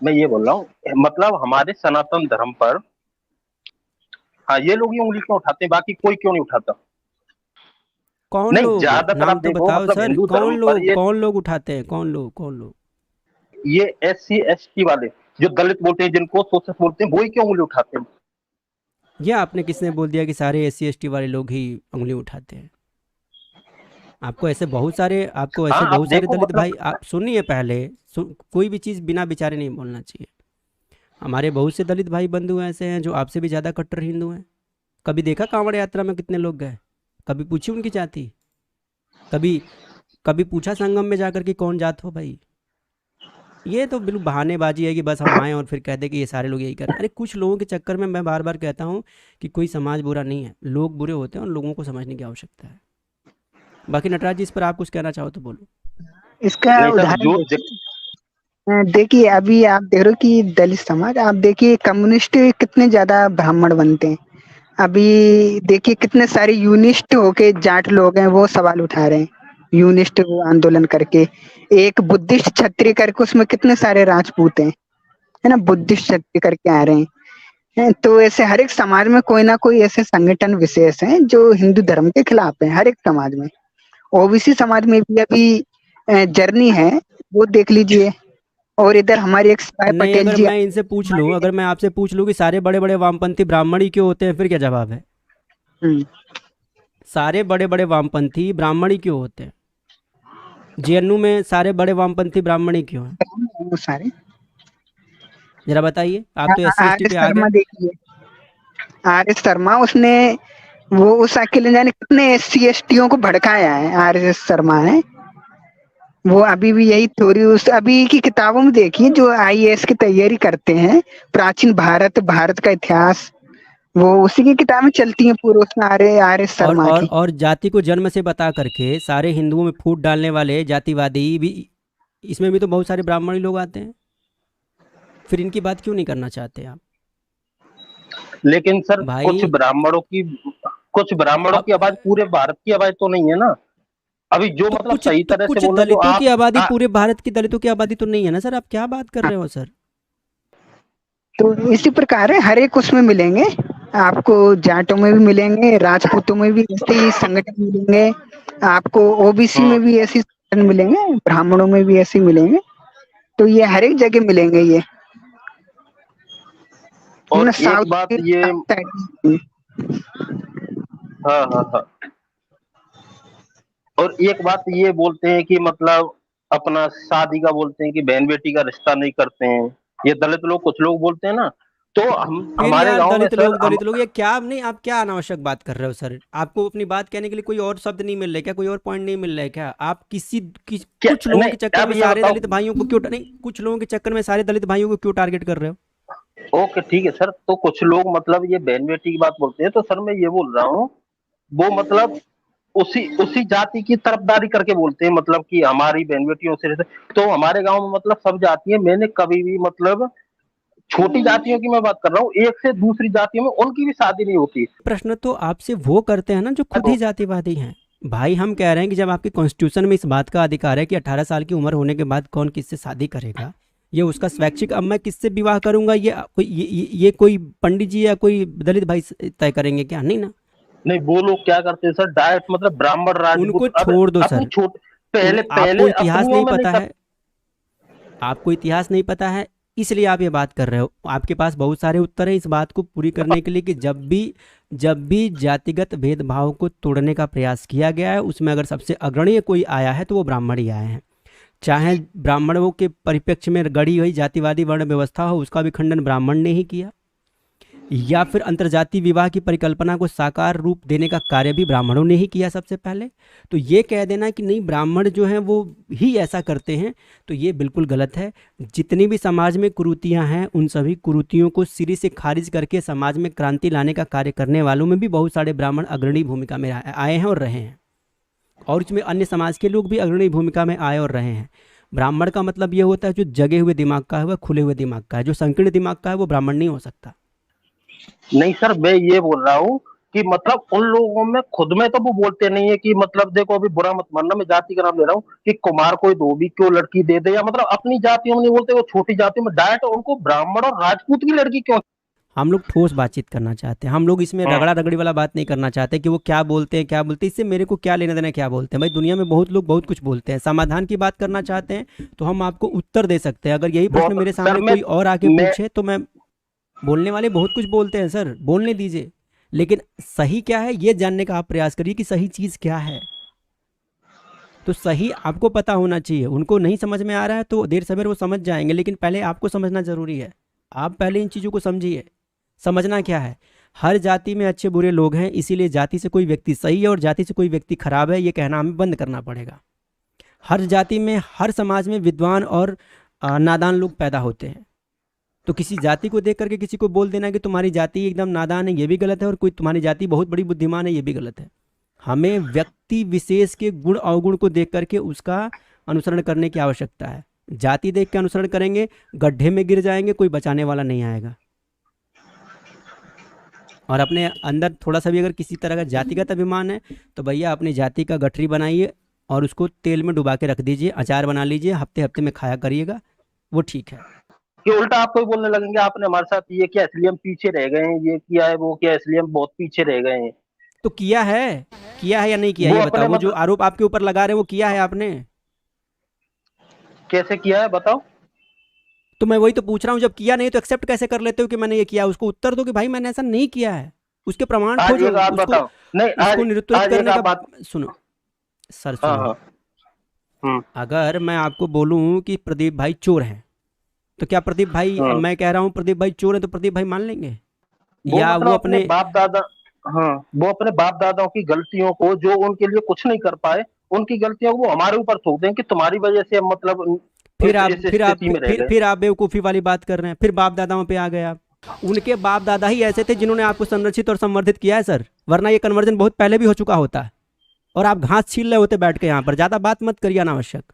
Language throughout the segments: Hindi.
मैं ये बोल रहा हूँ, मतलब हमारे सनातन धर्म पर, हाँ, ये लोग ही उंगली क्यों उठाते हैं, बाकी कोई क्यों नहीं उठाता? कौन नहीं, लोग? ज्यादातर आप नाम तो देखो बताओ मतलब सर, हिंदू कौन धर्म पर लोग, कौन लोग उठाते हैं, कौन लोग, कौन लोग? ये SC ST वाले, जो दलित बोलते हैं, जिनको शोषक बोलते हैं, वही क्यों उंगली उठाते हैं? ये आपने किसने बोल दिया कि सारे SC ST वाले लोग ही उंगली उठाते हैं? आपको ऐसे हाँ, आप बहुत सारे देखो दलित मतलब, भाई, आप सुनिए पहले। कोई भी चीज़ बिना विचारे नहीं बोलना चाहिए। हमारे बहुत से दलित भाई बंधु ऐसे हैं जो आपसे भी ज़्यादा कट्टर हिंदू हैं। कभी देखा कांवड़ यात्रा में कितने लोग गए? कभी पूछी उनकी जाति? कभी कभी पूछा संगम में जाकर कि कौन जात हो भाई? ये तो बिल्कुल बहानेबाजी है कि बस हम आए और फिर कह दें कि ये सारे लोग यही कर रहे हैं। अरे कुछ लोगों के चक्कर में मैं बार बार कहता हूँ कि कोई समाज बुरा नहीं है, लोग बुरे होते हैं और लोगों को समझने की आवश्यकता है। बाकी नटराज जी, इस पर आप कुछ कहना चाहो तो बोलो। इसका नहीं सर, उदाहरण देखिए। देखिए अभी आप देख रहे हो कि दलित समाज, आप देखिए कम्युनिस्ट कितने ज्यादा ब्राह्मण बनते हैं। अभी देखिए कितने सारे यूनिस्ट होके जाट लोग हैं वो सवाल उठा रहे हैं, यूनिस्ट वो आंदोलन करके। एक बुद्धिस्ट क्षत्रिय करके उसमें कितने सारे राजपूत हैं, है ना, बुद्धिस्ट क्षत्रिय करके आ रहे हैं। तो ऐसे हर एक समाज में कोई ना कोई ऐसे संगठन विशेष हैं जो हिंदू धर्म के खिलाफ है, हर एक समाज में। ओबीसी समाज में भी अभी जर्नी है, वो देख लीजिए। और इधर हमारे एक सराय नहीं, पटेल अगर जी मैं इनसे पूछ लूँ, हमारे। अगर मैं आपसे पूछ लूँ कि सारे बड़े बड़े वामपंथी ब्राह्मण ही क्यों होते हैं, फिर क्या जवाब है? हम्म, सारे बड़े बड़े वामपंथी ब्राह्मण ही क्यों होते हैं? जेएनयू में सारे बड़े वामपंथी ब्राह्मण ही क्यों हैं? वो सारे। जरा बताइए, आप तो SC ST आर एस पे आ शर्मा गए। देखिए, आर एस शर्मा उसने वो उस अकेले जाने कितने SC STों को भड़काया है, आर एस शर्मा है। वो अभी भी यही थ्योरी उस अभी की किताबों में देखिए, जो IAS की तैयारी करते हैं, प्राचीन भारत, भारत का इतिहास, वो उसी की किताबें चलती हैं पूरे उसमें, आर एस और शर्मा और की। और जाति को जन्म से बता करके सारे हिंदुओं में फूट डालने वाले जातिवादी भी, इसमें भी तो बहुत सारे ब्राह्मण ही लोग आते हैं। फिर इनकी बात क्यों नहीं करना चाहते आप? लेकिन सर भाई कुछ ब्राह्मणों अब की आवाज पूरे भारत की आवाज तो नहीं है ना। अभी जो मतलब सही तो तरह से कुछ बोल रहे, जो दलितों की आप आबादी पूरे भारत की दलितों की आबादी तो नहीं है ना सर? आप क्या बात कर हाँ, रहे हो सर? तो इसी प्रकार है, हर एक उसमें मिलेंगे आपको, जाटों में भी मिलेंगे, राजपूतों में भी ऐसे ही संगठन मिलेंगे आपको, ओबीसी में भी ऐसे संगठन मिलेंगे, ब्राह्मणों में भी ऐसे ही मिलेंगे। तो ये हर एक जगह मिलेंगे ये, और ना एक साउथ बात के ये, साउथ साइड। हाँ हाँ हाँ, और एक बात ये बोलते हैं कि मतलब अपना शादी का बोलते हैं कि बहन बेटी का रिश्ता नहीं करते हैं, ये दलित लोग, कुछ लोग बोलते हैं ना। तो हम फिर हमारे यार गांव में सर हम, दलित लोग, ये क्या नहीं, आप क्या अनावश्यक बात कर रहे हो सर? आपको अपनी बात कहने के लिए कोई और शब्द नहीं मिल रहा है क्या? कोई और पॉइंट नहीं मिल रहा है क्या? आप क्या, कुछ लोगों नहीं, के चक्कर अब में ये सारे बताओ। दलित भाइयों को क्यों नहीं, कुछ लोगों के चक्कर में सारे दलित भाइयों को क्यों टारगेट कर रहे हो? ओके ठीक है सर, तो कुछ लोग मतलब ये बहन बेटी की बात बोलते हैं, तो सर मैं ये बोल रहा हूँ, वो मतलब उसी उसी जाति की तरफदारी करके बोलते हैं, मतलब कि हमारी बहन बेटियों से तो हमारे गांव में मतलब सब जातियां, मैंने कभी भी मतलब छोटी जातियों की मैं बात कर रहा हूँ, एक से दूसरी जातियों में उनकी भी शादी नहीं होती। प्रश्न तो आपसे वो करते हैं ना जो खुद ही जातिवादी हैं। भाई हम कह रहे हैं कि जब आपके कॉन्स्टिट्यूशन में इस बात का अधिकार है कि 18 साल की उम्र होने के बाद कौन किससे शादी करेगा, ये उसका स्वैच्छिक, अब मैं किससे विवाह करूंगा, ये कोई पंडित जी या कोई दलित भाई तय करेंगे क्या? नहीं ना। नहीं, वो लोग क्या करते हैं सर, डायरेक्ट मतलब ब्राह्मण उनको राजपूत, अब छोड़ दो अपनी सर। छोटे, पहले आपको पहले इतिहास अपनियों नहीं में नहीं पता कर। है, आपको इतिहास नहीं पता है, इसलिए आप ये बात कर रहे हो। आपके पास बहुत सारे उत्तर हैं इस बात को पूरी करने के लिए कि जब भी जातिगत भेदभाव को तोड़ने का प्रयास किया गया है, उसमें अगर सबसे अग्रणी कोई आया है तो वो ब्राह्मण ही आए हैं। चाहे ब्राह्मणों के परिप्रेक्ष्य में गढ़ी हुई जातिवादी वर्ण व्यवस्था हो, उसका भी खंडन ब्राह्मण ने ही किया, या फिर अंतर्जातीय विवाह की परिकल्पना को साकार रूप देने का कार्य भी ब्राह्मणों ने ही किया सबसे पहले। तो ये कह देना कि नहीं ब्राह्मण जो हैं वो ही ऐसा करते हैं, तो ये बिल्कुल गलत है। जितनी भी समाज में कुरीतियाँ हैं, उन सभी कुरीतियों को सिरे से खारिज करके समाज में क्रांति लाने का कार्य करने वालों में भी बहुत सारे ब्राह्मण अग्रणी भूमिका में आए हैं और रहे हैं, और इसमें अन्य समाज के लोग भी अग्रणी भूमिका में आए और रहे हैं। ब्राह्मण का मतलब ये होता है जो जगे हुए दिमाग का है, वह खुले हुए दिमाग का है। जो संकीर्ण दिमाग का है वो ब्राह्मण नहीं हो सकता। नहीं सर, मैं ये बोल रहा हूँ कि मतलब उन लोगों में खुद में तो वो बोलते नहीं है कि मतलब देखो अभी बुरा मत मानना, मैं जाति का नाम ले रहा हूँ कि कुमार कोई धोबी क्यों लड़की दे दे, या मतलब अपनी जातियों में नहीं बोलते, वो छोटी जातियों में डायरेक्ट उनको ब्राह्मण और राजपूत की लड़की क्यों। हम लोग ठोस बातचीत करना चाहते हैं, हम लोग इसमें हाँ रगड़ा रगड़ी वाला बात नहीं करना चाहते कि वो क्या बोलते हैं क्या बोलते हैं, इससे मेरे को क्या लेना देना है क्या बोलते हैं। भाई दुनिया में बहुत लोग बहुत कुछ बोलते हैं, समाधान की बात करना चाहते हैं तो हम आपको उत्तर दे सकते हैं। अगर यही प्रश्न बहुत मेरे सर सामने कोई और आके मैं पूछे तो मैं, बोलने वाले बहुत कुछ बोलते हैं सर, बोलने दीजिए, लेकिन सही क्या है ये जानने का आप प्रयास करिए कि सही चीज़ क्या है। तो सही आपको पता होना चाहिए, उनको नहीं समझ में आ रहा है तो देर सवेर वो समझ जाएंगे, लेकिन पहले आपको समझना ज़रूरी है। आप पहले इन चीज़ों को समझिए। समझना क्या है, हर जाति में अच्छे बुरे लोग हैं, इसीलिए जाति से कोई व्यक्ति सही है और जाति से कोई व्यक्ति खराब है ये कहना हमें बंद करना पड़ेगा। हर जाति में, हर समाज में विद्वान और नादान लोग पैदा होते हैं। तो किसी जाति को देख करके किसी को बोल देना कि तुम्हारी जाति एकदम नादान है ये भी गलत है, और कोई तुम्हारी जाति बहुत बड़ी बुद्धिमान है ये भी गलत है। हमें व्यक्ति विशेष के गुण अवगुण को देख करके उसका अनुसरण करने की आवश्यकता है। जाति देख के अनुसरण करेंगे गड्ढे में गिर जाएंगे, कोई बचाने वाला नहीं आएगा। और अपने अंदर थोड़ा सा भी अगर किसी तरह का जातिगत अभिमान है तो भैया अपनी जाति का गठरी बनाइए और उसको तेल में डुबा के रख दीजिए, अचार बना लीजिए, हफ्ते हफ्ते में खाया करिएगा, वो ठीक है। कि उल्टा आपको ही बोलने लगेंगे आपने हमारे साथ ये किया इसलिए हम पीछे रह गए हैं, ये किया है वो किया है, इसलिए हम बहुत पीछे रह गए हैं। तो किया है या नहीं किया वो ये बताओ, अपने वो जो मतलब आरोप आपके ऊपर लगा रहे हैं वो किया है आपने? कैसे किया है बताओ। तो मैं वही तो पूछ रहा हूँ, जब किया नहीं तो एक्सेप्ट कैसे कर लेते हो कि मैंने ये किया? उसको उत्तर दो कि भाई मैंने ऐसा नहीं किया है, उसके प्रमाण आज खोजो एक बात उसको। बताओ, नहीं आज उसको निरुत्तरित आज एक करने आप का, बात। सुनो सर हाँ सुनो, हाँ। हम्म अगर मैं आपको बोलूं कि प्रदीप भाई चोर हैं तो क्या प्रदीप भाई, अब हम्म। मैं कह रहा हूँ प्रदीप भाई चोर हैं तो प्रदीप भाई मान लेंगे? वो या मतलब वो अपने अपने, बाप दादा, हाँ वो अपने बाप दादाओं की गलतियों को जो उनके लिए कुछ नहीं कर पाए, उनकी गलतियों को वो हमारे ऊपर थोप दें कि तुम्हारी वजह से हम मतलब फिर आप इस फिर आप स्थिति में रह गए। फिर आप बेवकूफ़ी वाली बात कर रहे हैं, फिर बाप दादाओं पे आ गए आप। उनके बाप दादा ही ऐसे थे जिन्होंने आपको संरक्षित और संवर्धित किया है सर, वरना ये कन्वर्जन बहुत पहले भी हो चुका होता। और आप घास छील रहे होते बैठ के यहाँ पर, ज़्यादा बात मत करिए अनावश्यक।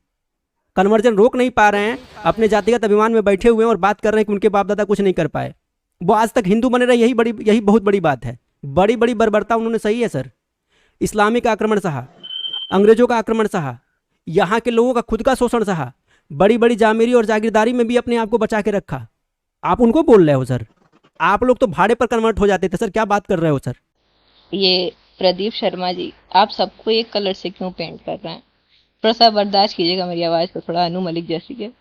कन्वर्जन रोक नहीं पा रहे हैं, अपने जातिगत अभिमान में बैठे हुए हैं और बात कर रहे हैं कि उनके बाप दादा कुछ नहीं कर पाए। वो आज तक हिंदू बने रहे, यही बहुत बड़ी बात है। बड़ी बड़ी बर्बरता उन्होंने सही है सर, इस्लामिक आक्रमण सहा, अंग्रेजों का आक्रमण सहा, यहाँ के लोगों का खुद का शोषण सहा, बड़ी बड़ी जामीरी और जागीरदारी में भी अपने आप को बचा के रखा। आप उनको बोल रहे हो सर? आप लोग तो भाड़े पर कन्वर्ट हो जाते थे सर, क्या बात कर रहे हो सर? ये प्रदीप शर्मा जी, आप सबको एक कलर से क्यों पेंट कर रहे हैं? थोड़ा सा बर्दाश्त कीजिएगा मेरी आवाज़ को, थोड़ा अनु मलिक जैसी है।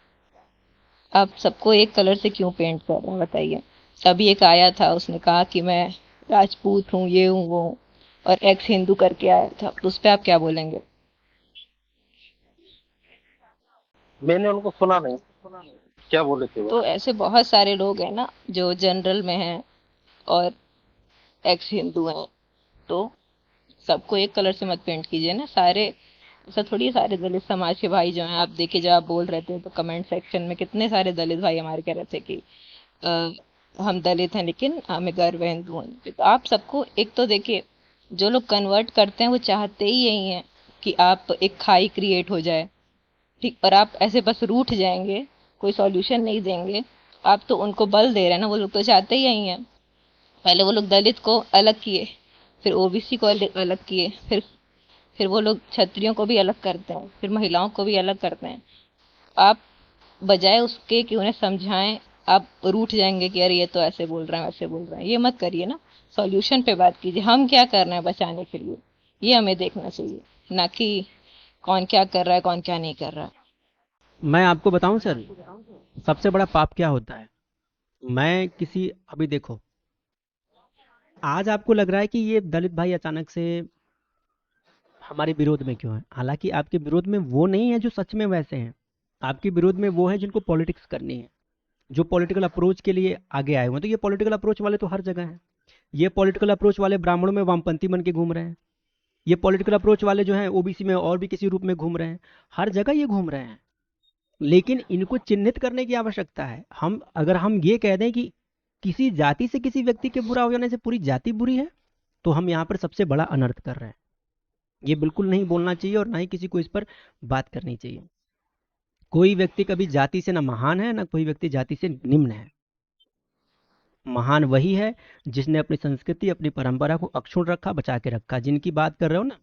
आप सबको एक कलर से क्यों पेंट कर रहे हैं बताइए? अभी एक आया था, उसने कहा कि मैं राजपूत हूँ, ये हूँ वो हूँ, और एक्स हिंदू करके आया था, तो उस पर आप क्या बोलेंगे? मैंने उनको सुना नहीं, क्या बोले थे वो। तो ऐसे बहुत सारे लोग हैं ना जो जनरल में हैं और एक्स हिंदू हैं, तो सबको एक कलर से मत पेंट कीजिए ना। सारे ऐसा थोड़ी, सारे दलित समाज के भाई जो हैं, आप देखिए जब आप बोल रहे थे तो कमेंट सेक्शन में कितने सारे दलित भाई हमारे कह रहे थे कि अ, हम दलित हैं लेकिन हमें गर्व है हिंदू होने पे। तो आप सबको एक तो देखिए, जो लोग कन्वर्ट करते हैं वो चाहते ही यही हैं कि आप एक खाई क्रिएट हो जाए, ठीक, और आप ऐसे बस रूठ जाएंगे, कोई सॉल्यूशन नहीं देंगे। आप तो उनको बल दे रहे हैं ना, वो लोग तो चाहते ही यही हैं। पहले वो लोग दलित को अलग किए, फिर ओबीसी को अलग किए, फिर वो लोग क्षत्रियों को भी अलग करते हैं, फिर महिलाओं को भी अलग करते हैं। आप बजाय उसके कि उन्हें समझाएं, आप रूठ जाएंगे कि अरे ये तो ऐसे बोल रहे हैं वैसे बोल रहे हैं। ये मत करिए ना, सॉल्यूशन पे बात कीजिए, हम क्या कर रहे हैं बचाने के लिए, ये हमें देखना चाहिए, ना कि कौन क्या कर रहा है कौन क्या नहीं कर रहा है। मैं आपको बताऊं सर, सबसे बड़ा पाप क्या होता है? मैं किसी, अभी देखो, आज आपको लग रहा है कि ये दलित भाई अचानक से हमारे विरोध में क्यों है, हालांकि आपके विरोध में वो नहीं है जो सच में वैसे हैं। आपके विरोध में वो है जिनको पॉलिटिक्स करनी है, जो पॉलिटिकल अप्रोच के लिए आगे आए हुए हैं। तो ये पॉलिटिकल अप्रोच वाले तो हर जगह हैं। ये पॉलिटिकल अप्रोच वाले ब्राह्मणों में वामपंथी बन के घूम रहे हैं, ये पॉलिटिकल अप्रोच वाले जो हैं ओबीसी में और भी किसी रूप में घूम रहे हैं, हर जगह ये घूम रहे हैं। लेकिन इनको चिन्हित करने की आवश्यकता है। अगर हम ये कह दें कि किसी जाति से किसी व्यक्ति के बुरा हो जाने से पूरी जाति बुरी है, तो हम यहाँ पर सबसे बड़ा अनर्थ कर रहे हैं। ये बिल्कुल नहीं बोलना चाहिए और ना ही किसी को इस पर बात करनी चाहिए। कोई व्यक्ति कभी जाति से ना महान है, ना कोई व्यक्ति जाति से निम्न है। महान वही है जिसने अपनी संस्कृति, अपनी परंपरा को अक्षुण्ण रखा, बचा के रखा। जिनकी बात कर रहे हो ना,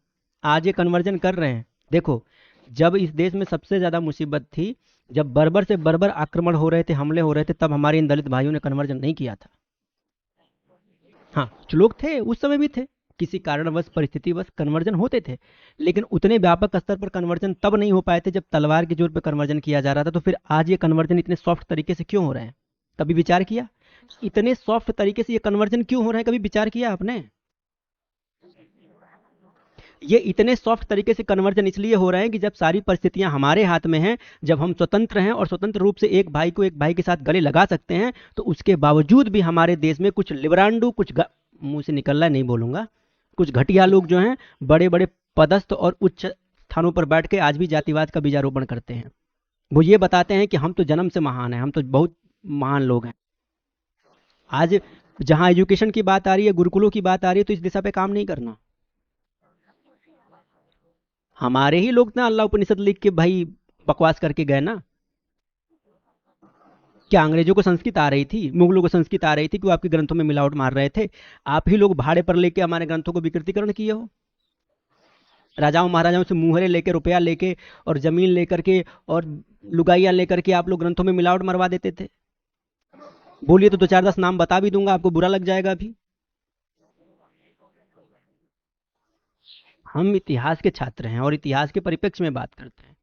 आज ये कन्वर्जन कर रहे हैं। देखो, जब इस देश में सबसे ज्यादा मुसीबत थी, जब बर्बर से बर्बर आक्रमण हो रहे थे, हमले हो रहे थे, तब हमारे इन दलित भाइयों ने कन्वर्जन नहीं किया था। हाँ, कुछ लोग थे, उस समय भी थे, किसी कारणवश, परिस्थितिवश कन्वर्जन होते थे, लेकिन उतने व्यापक स्तर पर कन्वर्जन तब नहीं हो पाए थे जब तलवार के जोर पर कन्वर्जन किया जा रहा था। तो फिर आज ये कन्वर्जन इतने सॉफ्ट तरीके से क्यों हो रहे हैं? कभी विचार किया? इतने सॉफ्ट तरीके से ये कन्वर्जन क्यों हो रहे हैं? कभी विचार किया आपने? ये इतने सॉफ्ट तरीके से कन्वर्जन इसलिए हो रहे हैं कि जब सारी परिस्थितियां हमारे हाथ में हैं, जब हम स्वतंत्र हैं और स्वतंत्र रूप से एक भाई को एक भाई के साथ गले लगा सकते हैं, तो उसके बावजूद भी हमारे देश में कुछ लिबरांडू, मुंह से निकल रहा है नहीं बोलूंगा, कुछ घटिया लोग जो हैं, बड़े बड़े पदस्थ और उच्च स्थानों पर बैठ के आज भी जातिवाद का बीजारोपण करते हैं। वो ये बताते हैं कि हम तो जन्म से महान हैं, हम तो बहुत महान लोग हैं। आज जहां एजुकेशन की बात आ रही है, गुरुकुलों की बात आ रही है, तो इस दिशा पे काम नहीं करना। हमारे ही लोग ना अल्लाह उपनिषद लिख के भाई बकवास करके गए ना। क्या अंग्रेजों को संस्कृत आ रही थी, मुगलों को संस्कृत आ रही थी कि वो आपके ग्रंथों में मिलावट मार रहे थे? आप ही लोग भाड़े पर लेके हमारे ग्रंथों को विकृतीकरण किए हो। राजाओं महाराजाओं से मुहरे लेके, रुपया लेके और जमीन लेकर के और लुगाइयां लेकर के आप लोग ग्रंथों में मिलावट मरवा देते थे। बोलिए तो 2-4-10 नाम बता भी दूंगा, आपको बुरा लग जाएगा अभी। हम इतिहास के छात्र हैं और इतिहास के परिप्रेक्ष्य में बात करते हैं,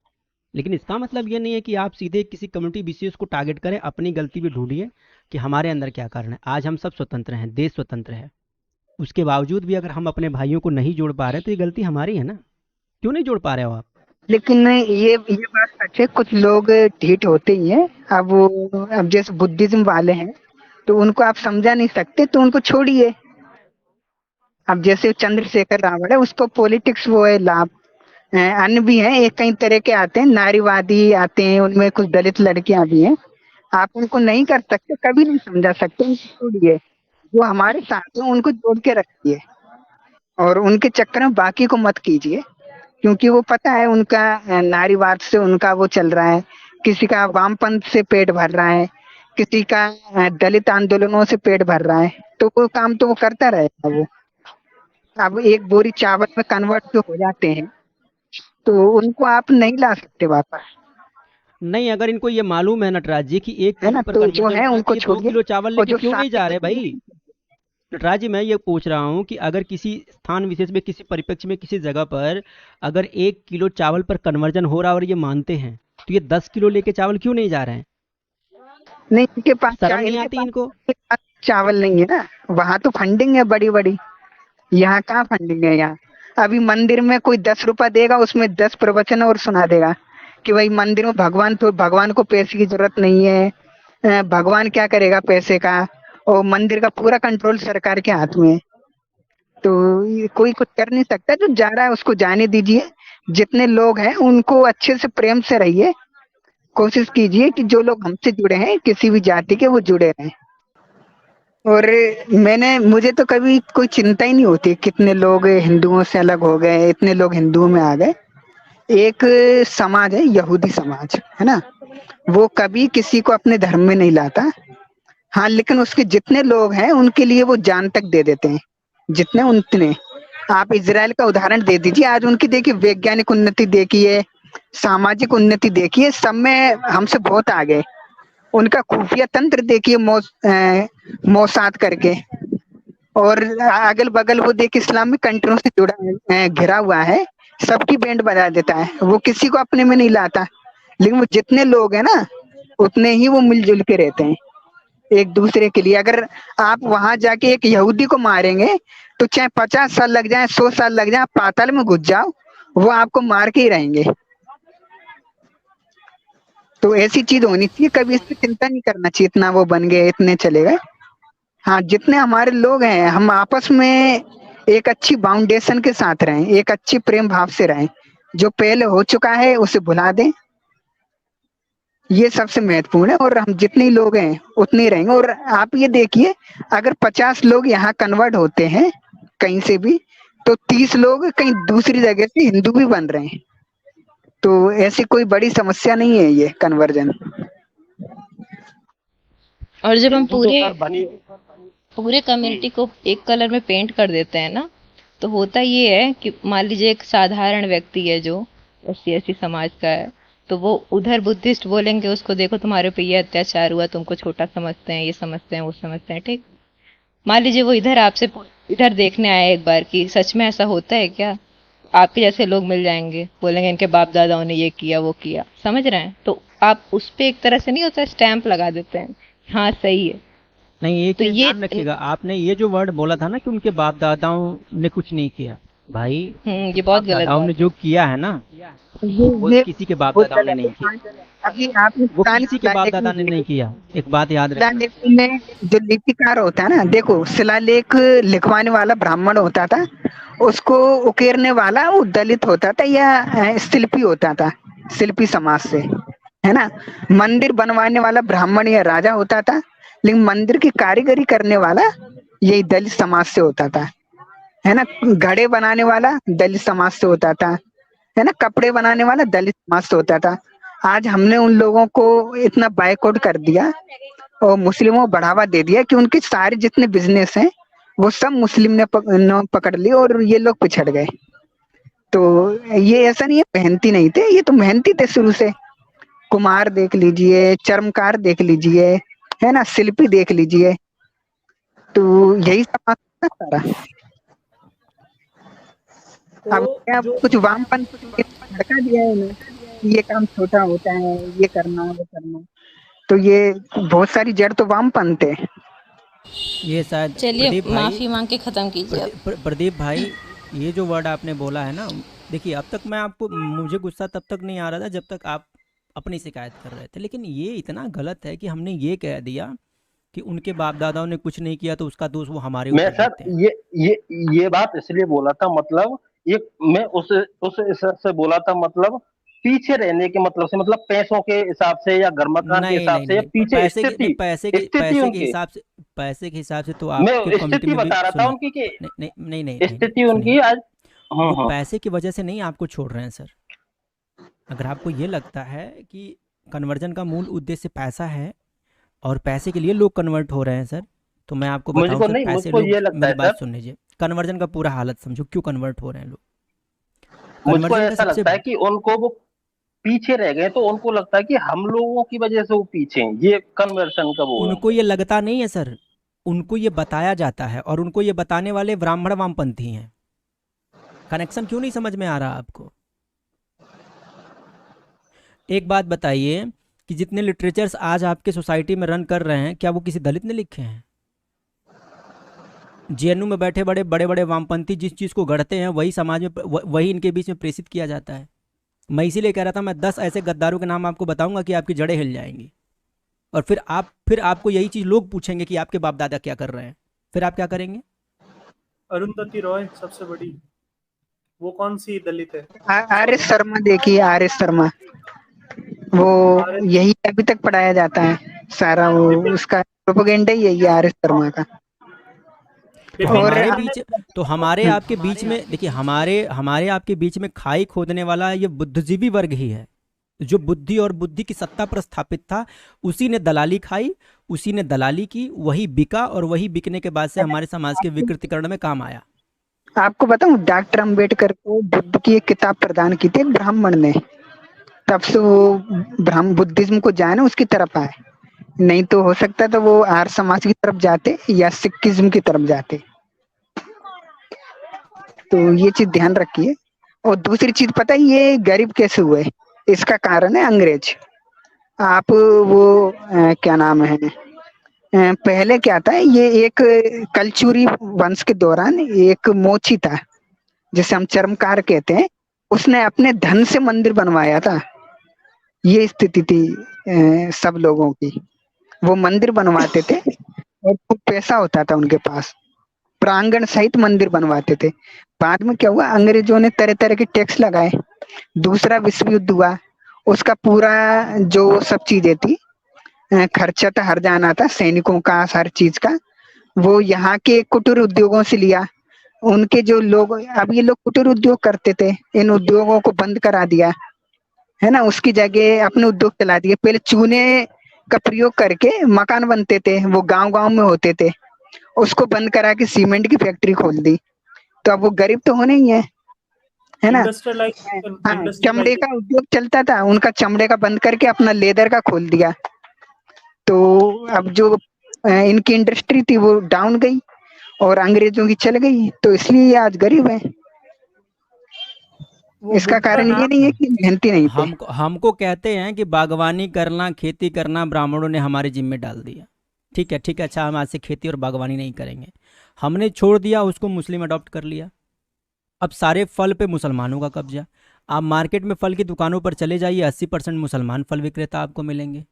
लेकिन इसका मतलब ये नहीं है कि आप सीधे किसी कम्युनिटी विशेष को टारगेट करें। अपनी गलती भी ढूंढिए कि हमारे अंदर क्या कारण है। आज हम सब स्वतंत्र हैं, देश स्वतंत्र है, उसके बावजूद भी अगर हम अपने भाइयों को नहीं जोड़ पा रहे तो ये गलती हमारी है ना। क्यों नहीं जोड़ पा रहे हो आप? लेकिन ये बात सच है, कुछ लोग ढीठ होते ही हैं। अब जैसे बुद्धिज्म वाले हैं, तो उनको आप समझा नहीं सकते, तो उनको छोड़िए। अब जैसे चंद्रशेखर रावण है, उसको पॉलिटिक्स वो है लाभ। अन्य भी हैं, एक कई तरह के आते हैं, नारीवादी आते हैं, उनमें कुछ दलित लड़कियां भी हैं। आप उनको नहीं कर सकते, कभी नहीं समझा सकते, उनको छोड़िए। जो हमारे साथ हैं उनको जोड़ के रखिए और उनके चक्कर में बाकी को मत कीजिए, क्योंकि वो पता है उनका नारीवाद से उनका वो चल रहा है, किसी का वामपंथ से पेट भर रहा है, किसी का दलित आंदोलनों से पेट भर रहा है, तो वो काम तो वो करता रहेगा। वो अब एक बोरी चावल में कन्वर्ट जो हो जाते हैं, तो उनको आप नहीं ला सकते वापस, नहीं, अगर इनको ये मालूम है नटराज जी कि 1 है ना। किलो पर तो जो कन्वर्जन है होना उनको चाहिए, 2 छोड़िए। किलो चावल और लेके जो क्यों नहीं जा रहे साथ भाई? नटराज जी, मैं ये पूछ रहा हूँ कि अगर किसी स्थान विशेष में, किसी परिप्रेक्ष्य में, किसी जगह पर अगर 1 किलो चावल पर कन्वर्जन हो रहा है और ये मानते हैं, तो ये 10 किलो लेके चावल क्यों नहीं जा रहे हैं? नहीं, इनके पास शर्म नहीं आती इनको? चावल नहीं है ना। वहाँ तो फंडिंग है बड़ी बड़ी, यहाँ कहाँ फंडिंग है। यहाँ अभी मंदिर में कोई 10 रुपया देगा, उसमें 10 प्रवचन और सुना देगा कि भाई मंदिर में भगवान को पैसे की जरूरत नहीं है, भगवान क्या करेगा पैसे का, और मंदिर का पूरा कंट्रोल सरकार के हाथ में है। तो ये कोई कुछ कर नहीं सकता, जो जा रहा है उसको जाने दीजिए। जितने लोग हैं उनको अच्छे से प्रेम से रहिए, कोशिश कीजिए कि जो लोग हमसे जुड़े हैं किसी भी जाति के, वो जुड़े रहें। और मुझे तो कभी कोई चिंता ही नहीं होती कितने लोग हिंदुओं से अलग हो गए, इतने लोग हिंदुओं में आ गए। एक समाज है, यहूदी समाज है ना, वो कभी किसी को अपने धर्म में नहीं लाता। हाँ, लेकिन उसके जितने लोग हैं उनके लिए वो जान तक दे देते हैं, जितने उतने। आप इजराइल का उदाहरण दे दीजिए, आज उनकी देखिए वैज्ञानिक उन्नति देखिए, सामाजिक उन्नति देखिए, सब में हमसे बहुत आगे। उनका खुफिया तंत्र देखिए, मोसाद करके, और अगल बगल वो देखिए इस्लामिक कंट्रियों से जुड़ा घिरा हुआ है, सबकी बैंड बजा देता है, वो किसी को अपने में नहीं लाता। लेकिन वो जितने लोग हैं ना, उतने ही वो मिलजुल के रहते हैं एक दूसरे के लिए। अगर आप वहां जाके एक यहूदी को मारेंगे, तो चाहे 50 साल लग जाए, 100 साल लग जाए, पाताल में घुस जाओ, वो आपको मार के ही रहेंगे। तो ऐसी चीज होनी चाहिए, कभी इसकी चिंता नहीं करना चाहिए, इतना वो बन गए, इतने चले गए। हाँ, जितने हमारे लोग हैं, हम आपस में एक अच्छी बाउंडेशन के साथ रहें, एक अच्छी प्रेम भाव से रहें। जो पहले हो चुका है उसे भुला दें, ये सबसे महत्वपूर्ण है। और हम जितने लोग हैं उतने ही रहेंगे। और आप ये देखिए, अगर 50 लोग यहाँ कन्वर्ट होते हैं कहीं से भी, तो 30 लोग कहीं दूसरी जगह से हिंदू भी बन रहे हैं। तो ऐसी कोई बड़ी समस्या नहीं है ये कन्वर्जन। और जब हम हिंदू तो पूरे सर बनी। पूरे कम्युनिटी को एक कलर में पेंट कर देते हैं ना, तो होता ये है कि मान लीजिए एक साधारण व्यक्ति है जो एससी समाज का है, तो वो उधर बुद्धिस्ट बोलेंगे उसको, देखो तुम्हारे पे ये अत्याचार हुआ, तुमको छोटा समझते हैं, ये समझते हैं, वो समझते हैं, ठीक। मान लीजिए वो इधर आपसे इधर देखने आए एक बार कि सच में ऐसा होता है क्या, आपके जैसे लोग मिल जाएंगे, बोलेंगे इनके बाप दादाओं ने ये किया वो किया, समझ रहे हैं, तो आप उस पे एक तरह से नहीं होता स्टैंप लगा देते हैं, हाँ सही है। नहीं, एक तो चीज ये ध्यान रखिएगा, आपने ये जो वर्ड बोला था ना कि उनके बाप दादाओं ने कुछ नहीं किया, भाई ये बहुत बाप गलत दादाओं ने बात है। जो किया है ना, वो ये किसी के बाप वो दादाओं ने गलत नहीं किया। है। अभी आपने वो पुरानी किसी के बाप शिलालेख दादा में ने नहीं देखो, किया, एक बात याद रखना। शिलालेख में जो लिपिकार होता है ना, देखो शिलालेख लिखवाने वाला ब्राह्मण होता था, उसको उकेरने वाला वो दलित होता था या शिल्पी होता था, शिल्पी समाज से, है ना। मंदिर बनवाने वाला ब्राह्मण या राजा होता था, लेकिन मंदिर की कारीगरी करने वाला यही दलित समाज से होता था, है ना। घड़े बनाने वाला दलित समाज से होता था, है ना। कपड़े बनाने वाला दलित समाज से होता था। आज हमने उन लोगों को इतना बायकॉट कर दिया और मुस्लिमों को बढ़ावा दे दिया कि उनके सारे जितने बिजनेस हैं वो सब मुस्लिम ने पकड़ लिए और ये लोग पिछड़ गए। तो ये ऐसा नहीं है मेहनती नहीं थे, ये तो मेहनती थे शुरू से। कुम्हार देख लीजिए, चर्मकार देख लीजिए, है ना, शिल्पी देख लीजिए, तो यही समाज था सारा। अब तो क्या जो कुछ वामपंथ भड़का दिया है इन्हें, ये काम छोटा होता है, ये करना वो करना, तो ये बहुत सारी जड़ तो वामपंथ है। ये शायद चलिए प्रदीप भाई, माफी मांग के खत्म कीजिए अब। प्रदीप भाई, ये जो वर्ड आपने बोला है ना, देखिए अब तक मैं आपको, मुझे गुस्सा तब तक नहीं आ रहा था जब तक आप अपनी शिकायत कर रहे थे, लेकिन ये इतना गलत है कि हमने ये कह दिया कि उनके बाप दादाओं ने कुछ नहीं किया तो उसका दोष वो हमारे मैं ऊपर सर देते हैं। ये बात इसलिए बोला था, मतलब ये मैं उस हिसाब से बोला था, मतलब पीछे रहने के मतलब से, मतलब पैसों के हिसाब से या घर मकान के नहीं हिसाब नहीं से, या नहीं, पीछे पैसे के नहीं, स्थिति स्थिति उनकी, पैसे के हिसाब से तो आपके मैं कम्युनिटी स्थिति में भी, बता रहा था सुनिए, उनकी कि नहीं नहीं नहीं नहीं नहीं, नहीं स्थिति सुनिए, उनकी आज। हाँ वो हाँ। पैसे की वजह से नहीं आपको छोड़ रहे हैं सर। अगर आपको ये लगता है कि कन्वर्जन का मूल उद्देश्य पैसा है और पैसे के लिए लोग कन्वर्ट हो रहे हैं सर, तो मैं आपको बताऊं मुझको सर, नहीं, पैसे मुझको लोग, ये लगता मेरी है बात सर, सुन लीजिए, कन्वर्जन का पूरा हालत समझो, क्यों कन्वर्ट हो रहे हैं लोग। मुझको कन्वर्जन का ऐसा सबसे, लगता है कि उनको वो पीछे रह गए, तो उनको लगता है कि हम लोगों की वजह से वो पीछे हैं, ये कन्वर्सन का वो है उनको उनको। ये लगता नहीं है सर, उनको ये बताया जाता है, और उनको ये बताने वाले ब्राह्मण वामपंथी हैं। कनेक्शन क्यों नहीं समझ में आ रहा आपको। एक बात बताइए कि जितने लिटरेचर्स आज आपके सोसाइटी में रन कर रहे हैं, क्या वो किसी दलित ने लिखे हैं। जेएनयू में बैठे बड़े बड़े बड़े वामपंथी जिस चीज़ को गढ़ते हैं वही समाज में वही इनके बीच में प्रेषित किया जाता है। मैं इसीलिए कह रहा था, मैं 10 ऐसे गद्दारों के नाम आपको बताऊंगा कि आपकी जड़ें हिल जाएंगी, और फिर आपको यही चीज़ लोग पूछेंगे कि आपके बाप दादा क्या कर रहे हैं, फिर आप क्या करेंगे। अरुंधति रॉय सबसे बड़ी, वो कौन सी दलित है। आर एस शर्मा देखिए, आर एस शर्मा, वो यही अभी तक पढ़ाया जाता है सारा, वो उसका प्रोपेगेंडा ही यही है आर एस शर्मा का। तो और हमारे बीच, तो हमारे आपके बीच में देखिए, हमारे आपके बीच में खाई खोदने वाला ये बुद्धिजीवी वर्ग ही है, जो बुद्धि और बुद्धि की सत्ता पर स्थापित था। उसी ने दलाली खाई, उसी ने दलाली की, वही बिका, और वही बिकने के बाद से हमारे समाज के विकृतीकरण में काम आया। आपको बताऊं, डॉक्टर अंबेडकर को बुद्ध की एक किताब प्रदान की थी एक ब्राह्मण ने, तब से वो ब्राह्मण बुद्धिज्म को जाए ना उसकी तरफ आए, नहीं तो हो सकता था वो आर्य समाज की तरफ जाते या सिखिज्म की तरफ जाते। तो ये चीज ध्यान रखिए। और दूसरी चीज पता है ये गरीब कैसे हुए, इसका कारण है अंग्रेज। आप वो क्या नाम है, पहले क्या था, ये एक कलचुरी वंश के दौरान एक मोची था जिसे हम चर्मकार कहते हैं, उसने अपने धन से मंदिर बनवाया था। ये स्थिति थी सब लोगों की, वो मंदिर बनवाते थे और खूब पैसा होता था उनके पास, प्रांगण सहित मंदिर बनवाते थे। बाद में क्या हुआ, अंग्रेजों ने तरह तरह के टैक्स लगाए, दूसरा विश्व युद्ध हुआ, उसका पूरा जो सब चीजें थी, खर्चा था, हर जाना था सैनिकों का, हर चीज का, वो यहाँ के कुटीर उद्योगों से लिया। उनके जो लोग, अब ये लोग कुटीर उद्योग करते थे, इन उद्योगों को बंद करा दिया, है ना, उसकी जगह अपने उद्योग चला दिए। पहले चूने का प्रयोग करके मकान बनते थे, वो गांव-गांव में होते थे। उसको बंद करा के सीमेंट की फैक्ट्री खोल दी। तो अब वो गरीब तो होने ही है ना? इंडस्ट्रियलाइजेशन हाँ, चमड़े इंडस्ट्रियलाइजेशन का उद्योग चलता था, उनका चमड़े का बंद करके अपना लेदर का खोल दिया। तो अब जो इनकी इंडस्ट्री थी वो डाउन गई और अंग्रेजों की चल गई, तो इसलिए ये आज गरीब हैं। वो इसका बुक का कारण ये नाम नहीं है कि मेहनती नहीं थे। हमको हमको कहते हैं कि बागवानी करना, खेती करना ब्राह्मणों ने हमारे जिम्मे डाल दिया। ठीक है, ठीक है, अच्छा हम आज से खेती और बागवानी नहीं करेंगे। हमने छोड़ दिया, उसको मुस्लिम अडॉप्ट कर लिया। अब सारे फल पे मुसलमानों का कब्जा। आप मार्केट में फल की दुकानों पर चले जाइए, 80% मुसलमान फल विक्रेता आपको मिलेंगे।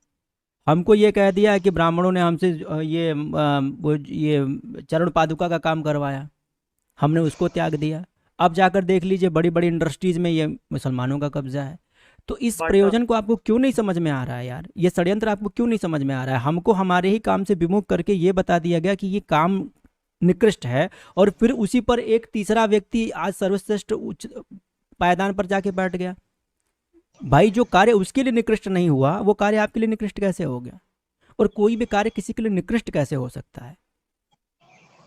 हमको ये कह दिया है कि ब्राह्मणों ने हमसे ये चरण पादुका का काम करवाया, हमने उसको त्याग दिया। अब जाकर देख लीजिए बड़ी बड़ी इंडस्ट्रीज में ये मुसलमानों का कब्जा है। तो इस बाटा प्रयोजन को आपको क्यों नहीं समझ में आ रहा है यार? ये षड्यंत्र आपको क्यों नहीं समझ में आ रहा है? हमको हमारे ही काम से विमुख करके ये बता दिया गया कि ये काम निकृष्ट है, और फिर उसी पर एक तीसरा व्यक्ति आज सर्वश्रेष्ठ उच्च पायदान पर जाके बैठ गया। भाई जो कार्य उसके लिए निकृष्ट नहीं हुआ, वो कार्य आपके लिए निकृष्ट कैसे हो गया? और कोई भी कार्य किसी के लिए निकृष्ट कैसे हो सकता है?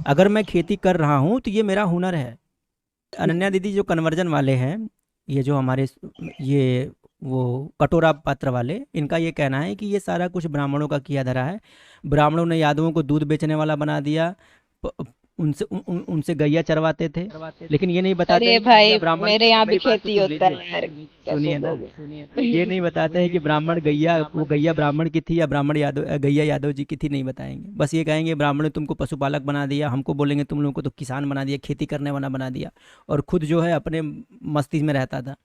अगर मैं खेती कर रहा हूँ तो ये मेरा हुनर है। अनन्या दीदी जो कन्वर्जन वाले हैं, ये जो हमारे ये वो कटोरा पात्र वाले, इनका ये कहना है कि ये सारा कुछ ब्राह्मणों का किया धरा है। ब्राह्मणों ने यादवों को दूध बेचने वाला बना दिया, उनसे गैया चरवाते थे, लेकिन ये नहीं बताते अरे हैं कि भाई ब्राह्मण, मेरे यहाँ भी मेरी बात तो खेती सुन होता लीजिए, है यार, सुनिए कैसे ना, लोगे? ये नहीं बताते हैं कि ब्राह्मण गैया, वो गैया ब्राह्मण की थी या ब्राह्मण यादव, गैया यादव जी की थी, नहीं बताएंगे। बस ये कहेंगे ब्राह्मण ने तुमको पशुपालक बना दिया, हमको बोलेंगे तुम लोगों को तो किसान बना दिया, खेती करने वाला बना दिया, और खुद जो है अपने मस्ती में रहता था।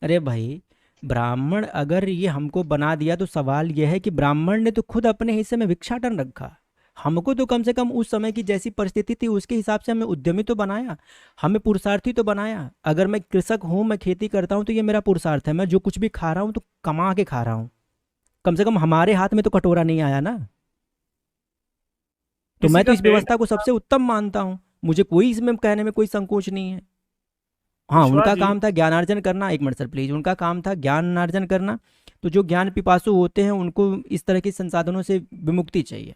अरे भाई, ब्राह्मण अगर ये हमको बना दिया तो सवाल यह है कि ब्राह्मण ने तो खुद अपने हिस्से में भिक्षाटन रखा। हमको तो कम से कम उस समय की जैसी परिस्थिति थी उसके हिसाब से हमें उद्यमी तो बनाया, हमें पुरुषार्थी तो बनाया। अगर मैं कृषक हूँ, मैं खेती करता हूँ, तो ये मेरा पुरुषार्थ है। मैं जो कुछ भी खा रहा हूँ तो कमा के खा रहा हूँ। कम से कम हमारे हाथ में तो कटोरा नहीं आया ना। तो किसी मैं तो का इस पेट व्यवस्था को सबसे उत्तम मानता हूँ, मुझे कोई इसमें कहने में कोई संकोच नहीं है। हाँ, विश्वास उनका जी काम था ज्ञानार्जन करना। एक मिनट सर प्लीज, उनका काम था ज्ञानार्जन करना। तो जो ज्ञान पिपासु होते हैं उनको इस तरह के संसाधनों से विमुक्ति चाहिए।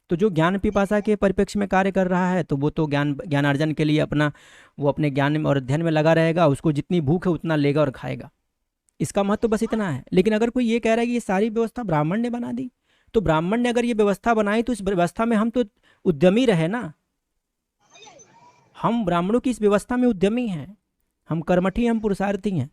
तो जो ज्ञान पिपासा के परिप्रेक्ष्य में कार्य कर रहा है तो वो तो ज्ञानार्जन के लिए वो अपने ज्ञान और अध्ययन में लगा रहेगा। उसको जितनी भूख है उतना लेगा और खाएगा। इसका महत्व बस इतना है। लेकिन अगर कोई ये कह रहा है कि ये सारी व्यवस्था ब्राह्मण ने बना दी, तो ब्राह्मण ने अगर ये व्यवस्था बनाई तो इस व्यवस्था में हम तो उद्यमी रहे ना। हम ब्राह्मणों की इस व्यवस्था में उद्यमी हैं, हम कर्मठी, हम पुरुषार्थी हैं।